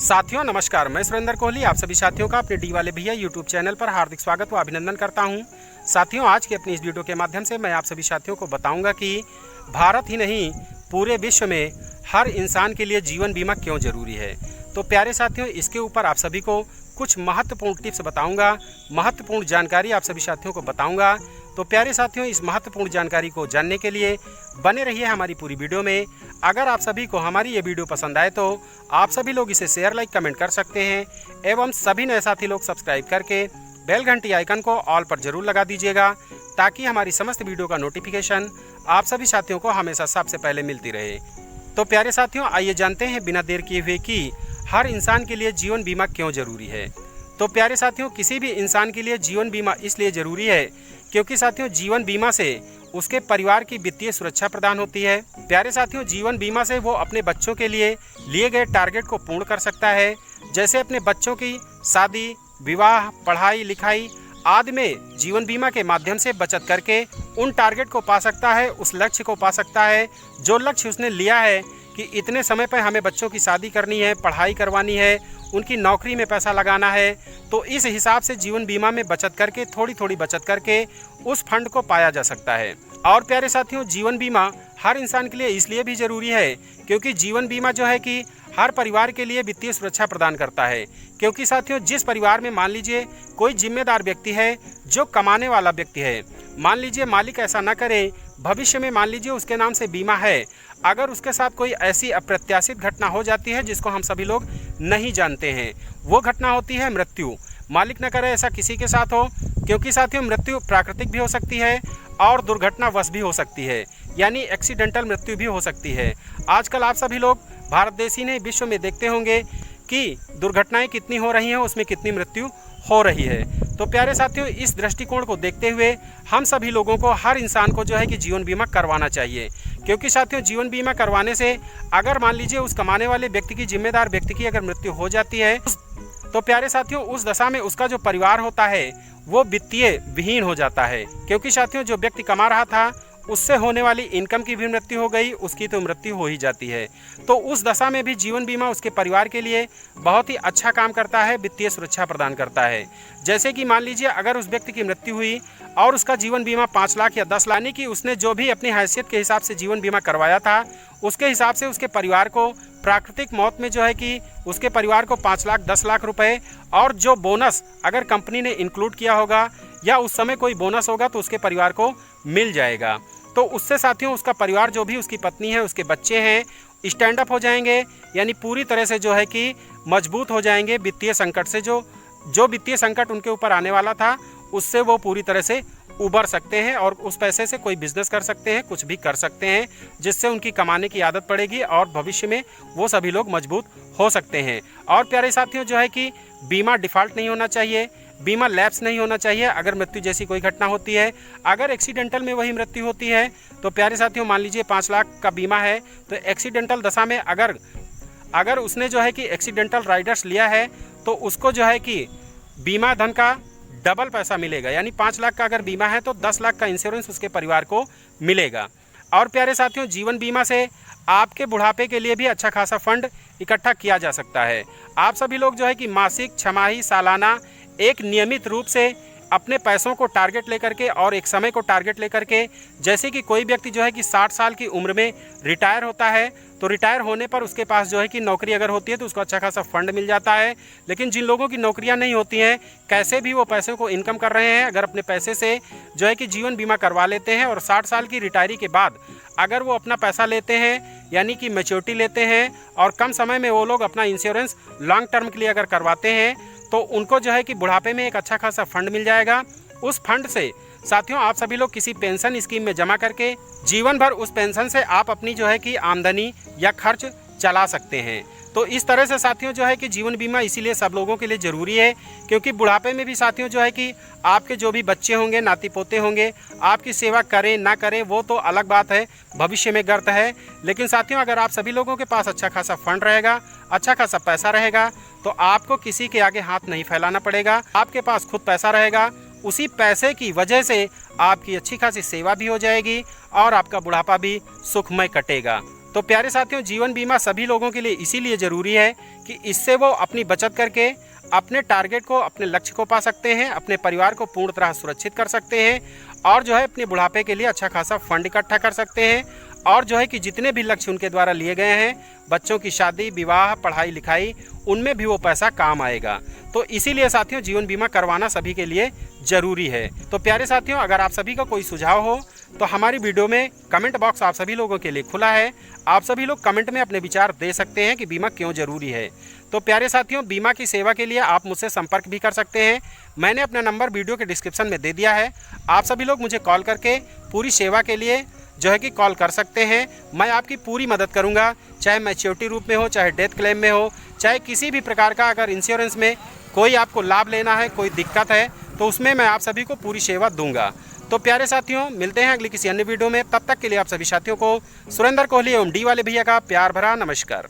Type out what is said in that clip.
साथियों नमस्कार, मैं सुरेंद्र कोहली आप सभी साथियों का अपने डी वाले भैया यूट्यूब चैनल पर हार्दिक स्वागत व अभिनंदन करता हूं। साथियों आज की अपनी इस वीडियो के माध्यम से मैं आप सभी साथियों को बताऊंगा कि भारत ही नहीं पूरे विश्व में हर इंसान के लिए जीवन बीमा क्यों ज़रूरी है। तो प्यारे साथियों इसके ऊपर आप सभी को कुछ महत्वपूर्ण टिप्स बताऊँगा, महत्वपूर्ण जानकारी आप सभी साथियों को बताऊँगा। तो प्यारे साथियों इस महत्वपूर्ण जानकारी को जानने के लिए बने रहिए हमारी पूरी वीडियो में। अगर आप सभी को हमारी ये वीडियो पसंद आए तो आप सभी लोग इसे शेयर लाइक कमेंट कर सकते हैं एवं सभी नए साथी लोग सब्सक्राइब करके बेल घंटी आइकन को ऑल पर जरूर लगा दीजिएगा ताकि हमारी समस्त वीडियो का नोटिफिकेशन आप सभी साथियों को हमेशा सबसे पहले मिलती रहे। तो प्यारे साथियों आइए जानते हैं बिना देर किए हुए कि हर इंसान के लिए जीवन बीमा क्यों ज़रूरी है। तो प्यारे साथियों किसी भी इंसान के लिए जीवन बीमा इसलिए ज़रूरी है क्योंकि साथियों जीवन बीमा से उसके परिवार की वित्तीय सुरक्षा प्रदान होती है। प्यारे साथियों जीवन बीमा से वो अपने बच्चों के लिए गए टारगेट को पूर्ण कर सकता है, जैसे अपने बच्चों की शादी, विवाह, पढ़ाई लिखाई आदि में जीवन बीमा के माध्यम से बचत करके उन टारगेट को पा सकता है, उस लक्ष्य को पा सकता है जो लक्ष्य उसने लिया है कि इतने समय पर हमें बच्चों की शादी करनी है, पढ़ाई करवानी है, उनकी नौकरी में पैसा लगाना है। तो इस हिसाब से जीवन बीमा में बचत करके थोड़ी थोड़ी बचत करके उस फंड को पाया जा सकता है। और प्यारे साथियों जीवन बीमा हर इंसान के लिए इसलिए भी ज़रूरी है क्योंकि जीवन बीमा जो है कि हर परिवार के लिए वित्तीय सुरक्षा प्रदान करता है। क्योंकि साथियों जिस परिवार में मान लीजिए कोई जिम्मेदार व्यक्ति है जो कमाने वाला व्यक्ति है, मान लीजिए मालिक ऐसा न करे, भविष्य में मान लीजिए उसके नाम से बीमा है, अगर उसके साथ कोई ऐसी अप्रत्याशित घटना हो जाती है जिसको हम सभी लोग नहीं जानते हैं, वो घटना होती है मृत्यु। मालिक न करे ऐसा किसी के साथ हो, क्योंकि साथियों मृत्यु प्राकृतिक भी हो सकती है और दुर्घटनावश भी हो सकती है, यानी एक्सीडेंटल मृत्यु भी हो सकती है। आजकल आप सभी लोग भारत देश ही नहीं विश्व में देखते होंगे कि दुर्घटनाएं कितनी हो रही हैं, उसमें कितनी मृत्यु हो रही है। तो प्यारे साथियों इस दृष्टिकोण को देखते हुए हम सभी लोगों को, हर इंसान को जो है कि जीवन बीमा करवाना चाहिए। क्योंकि साथियों जीवन बीमा करवाने से अगर मान लीजिए उस कमाने वाले व्यक्ति की, जिम्मेदार व्यक्ति की अगर मृत्यु हो जाती है तो प्यारे साथियों उस दशा में उसका जो परिवार होता है वो वित्तीय विहीन हो जाता है। क्योंकि साथियों जो व्यक्ति कमा रहा था उससे होने वाली इनकम की भी मृत्यु हो गई, उसकी तो मृत्यु हो ही जाती है। तो उस दशा में भी जीवन बीमा उसके परिवार के लिए बहुत ही अच्छा काम करता है, वित्तीय सुरक्षा प्रदान करता है। जैसे कि मान लीजिए अगर उस व्यक्ति की मृत्यु हुई और उसका जीवन बीमा 5 लाख या 10 लाख, यानी कि उसने जो भी अपनी हैसियत के हिसाब से जीवन बीमा करवाया था उसके हिसाब से उसके परिवार को प्राकृतिक मौत में जो है कि उसके परिवार को 5 लाख 10 लाख रुपए और जो बोनस अगर कंपनी ने इंक्लूड किया होगा या उस समय कोई बोनस होगा तो उसके परिवार को मिल जाएगा। तो उससे साथियों उसका परिवार जो भी उसकी पत्नी है, उसके बच्चे हैं, स्टैंड अप हो जाएंगे, यानी पूरी तरह से जो है कि मजबूत हो जाएंगे। वित्तीय संकट से जो वित्तीय संकट उनके ऊपर आने वाला था उससे वो पूरी तरह से उबर सकते हैं और उस पैसे से कोई बिजनेस कर सकते हैं, कुछ भी कर सकते हैं जिससे उनकी कमाने की आदत पड़ेगी और भविष्य में वो सभी लोग मजबूत हो सकते हैं। और प्यारे साथियों जो है कि बीमा डिफ़ॉल्ट नहीं होना चाहिए, बीमा लैप्स नहीं होना चाहिए। अगर मृत्यु जैसी कोई घटना होती है, अगर एक्सीडेंटल में वही मृत्यु होती है तो प्यारे साथियों मान लीजिए 5 लाख का बीमा है तो एक्सीडेंटल दशा में अगर उसने जो है कि एक्सीडेंटल राइडर्स लिया है तो उसको जो है कि बीमा धन का डबल पैसा मिलेगा। यानी 5 लाख का अगर बीमा है तो 10 लाख का इंश्योरेंस उसके परिवार को मिलेगा। और प्यारे साथियों जीवन बीमा से आपके बुढ़ापे के लिए भी अच्छा खासा फंड इकट्ठा किया जा सकता है। आप सभी लोग जो है कि मासिक, छमाही, सालाना एक नियमित रूप से अपने पैसों को टारगेट लेकर के और एक समय को टारगेट लेकर के, जैसे कि कोई व्यक्ति जो है कि 60 साल की उम्र में रिटायर होता है तो रिटायर होने पर उसके पास जो है कि नौकरी अगर होती है तो उसको अच्छा खासा फंड मिल जाता है। लेकिन जिन लोगों की नौकरियां नहीं होती हैं, कैसे भी वो पैसों को इनकम कर रहे हैं, अगर अपने पैसे से जो है कि जीवन बीमा करवा लेते हैं और 60 साल की रिटायरी के बाद अगर वो अपना पैसा लेते हैं यानी कि मैच्योरिटी लेते हैं और कम समय में वो लोग अपना इंश्योरेंस लॉन्ग टर्म के लिए अगर करवाते हैं तो उनको जो है कि बुढ़ापे में एक अच्छा खासा फंड मिल जाएगा। उस फंड से साथियों आप सभी लोग किसी पेंशन स्कीम में जमा करके जीवन भर उस पेंशन से आप अपनी जो है कि आमदनी या खर्च चला सकते हैं। तो इस तरह से साथियों जो है कि जीवन बीमा इसीलिए सब लोगों के लिए ज़रूरी है क्योंकि बुढ़ापे में भी साथियों जो है कि आपके जो भी बच्चे होंगे, नाती पोते होंगे, आपकी सेवा करें ना करें वो तो अलग बात है, भविष्य में गर्त है। लेकिन साथियों अगर आप सभी लोगों के पास अच्छा खासा फंड रहेगा, अच्छा खासा पैसा रहेगा तो आपको किसी के आगे हाथ नहीं फैलाना पड़ेगा। आपके पास खुद पैसा रहेगा, उसी पैसे की वजह से आपकी अच्छी खासी सेवा भी हो जाएगी और आपका बुढ़ापा भी सुखमय कटेगा। तो प्यारे साथियों, जीवन बीमा सभी लोगों के लिए इसीलिए ज़रूरी है कि इससे वो अपनी बचत करके अपने टारगेट को, अपने लक्ष्य को पा सकते हैं, अपने परिवार को पूर्ण तरह सुरक्षित कर सकते हैं और जो है अपने बुढ़ापे के लिए अच्छा खासा फंड इकट्ठा कर सकते हैं और जो है कि जितने भी लक्ष्य उनके द्वारा लिए गए हैं, बच्चों की शादी, विवाह, पढ़ाई लिखाई, उनमें भी वो पैसा काम आएगा। तो इसीलिए साथियों, जीवन बीमा करवाना सभी के लिए ज़रूरी है। तो प्यारे साथियों, अगर आप सभी का कोई सुझाव हो तो हमारी वीडियो में कमेंट बॉक्स आप सभी लोगों के लिए खुला है। आप सभी लोग कमेंट में अपने विचार दे सकते हैं कि बीमा क्यों ज़रूरी है। तो प्यारे साथियों, बीमा की सेवा के लिए आप मुझसे संपर्क भी कर सकते हैं। मैंने अपना नंबर वीडियो के डिस्क्रिप्शन में दे दिया है। आप सभी लोग मुझे कॉल करके पूरी सेवा के लिए जो है कि कॉल कर सकते हैं। मैं आपकी पूरी मदद करूंगा, चाहे मैच्योरिटी रूप में हो, चाहे डेथ क्लेम में हो, चाहे किसी भी प्रकार का अगर इंश्योरेंस में कोई आपको लाभ लेना है, कोई दिक्कत है, तो उसमें मैं आप सभी को पूरी सेवा दूंगा। तो प्यारे साथियों, मिलते हैं अगली किसी अन्य वीडियो में। तब तक के लिए आप सभी साथियों को सुरेंद्र कोहली एवं डी वाले भैया का प्यार भरा नमस्कार।